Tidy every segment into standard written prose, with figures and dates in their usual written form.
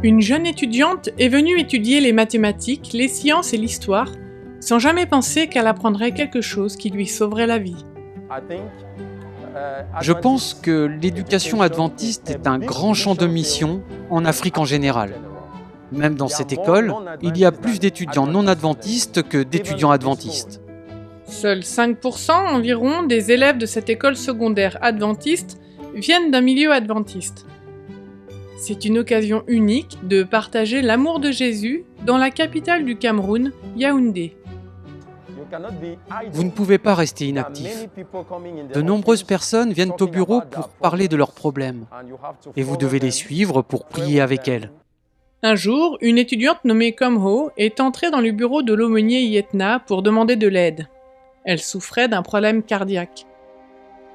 Une jeune étudiante est venue étudier les mathématiques, les sciences et l'histoire, sans jamais penser qu'elle apprendrait quelque chose qui lui sauverait la vie. Je pense que l'éducation adventiste est un grand champ de mission en Afrique en général. Même dans cette école, il y a plus d'étudiants non adventistes que d'étudiants adventistes. Seuls 5% environ des élèves de cette école secondaire adventiste viennent d'un milieu adventiste. C'est une occasion unique de partager l'amour de Jésus dans la capitale du Cameroun, Yaoundé. Vous ne pouvez pas rester inactif. De nombreuses personnes viennent au bureau pour parler de leurs problèmes. Et vous devez les suivre pour prier avec elles. Un jour, une étudiante nommée Komho est entrée dans le bureau de l'aumônier Yetna pour demander de l'aide. Elle souffrait d'un problème cardiaque.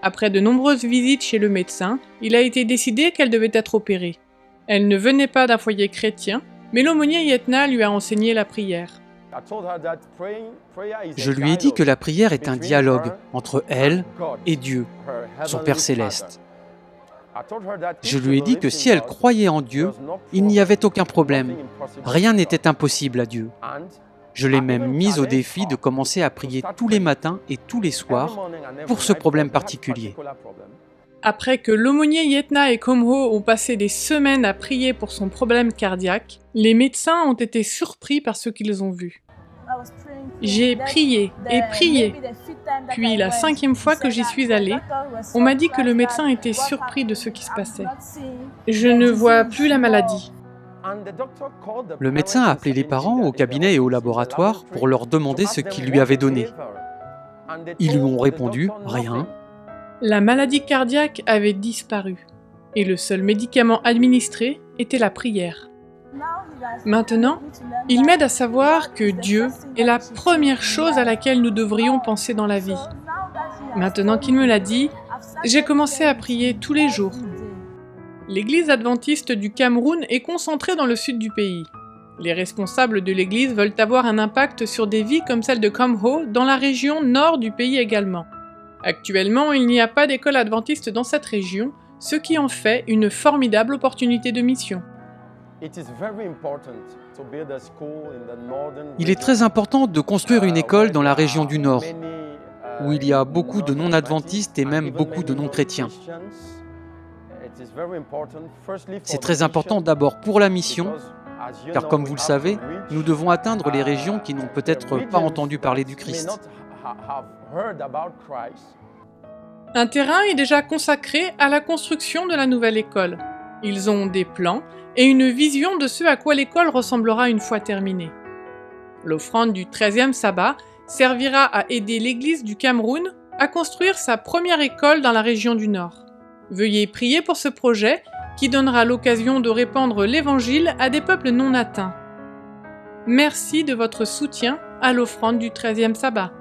Après de nombreuses visites chez le médecin, il a été décidé qu'elle devait être opérée. Elle ne venait pas d'un foyer chrétien, mais l'aumônier Yetna lui a enseigné la prière. Je lui ai dit que la prière est un dialogue entre elle et Dieu, son Père céleste. Je lui ai dit que si elle croyait en Dieu, il n'y avait aucun problème. Rien n'était impossible à Dieu. Je l'ai même mise au défi de commencer à prier tous les matins et tous les soirs pour ce problème particulier. Après que l'aumônier Yetna et Komho ont passé des semaines à prier pour son problème cardiaque, les médecins ont été surpris par ce qu'ils ont vu. J'ai prié et prié. Puis la 5e fois que j'y suis allée, on m'a dit que le médecin était surpris de ce qui se passait. Je ne vois plus la maladie. Le médecin a appelé les parents au cabinet et au laboratoire pour leur demander ce qu'il lui avait donné. Ils lui ont répondu « rien ». La maladie cardiaque avait disparu et le seul médicament administré était la prière. Maintenant, il m'aide à savoir que Dieu est la première chose à laquelle nous devrions penser dans la vie. Maintenant qu'il me l'a dit, j'ai commencé à prier tous les jours. L'église adventiste du Cameroun est concentrée dans le sud du pays. Les responsables de l'église veulent avoir un impact sur des vies comme celle de Komho dans la région nord du pays également. Actuellement, il n'y a pas d'école adventiste dans cette région, ce qui en fait une formidable opportunité de mission. Il est très important de construire une école dans la région du Nord, où il y a beaucoup de non-adventistes et même beaucoup de non-chrétiens. C'est très important d'abord pour la mission, car comme vous le savez, nous devons atteindre les régions qui n'ont peut-être pas entendu parler du Christ. Un terrain est déjà consacré à la construction de la nouvelle école. Ils ont des plans et une vision de ce à quoi l'école ressemblera une fois terminée. L'offrande du 13e sabbat servira à aider l'Église du Cameroun à construire sa première école dans la région du Nord. Veuillez prier pour ce projet qui donnera l'occasion de répandre l'Évangile à des peuples non atteints. Merci de votre soutien à l'offrande du 13e sabbat.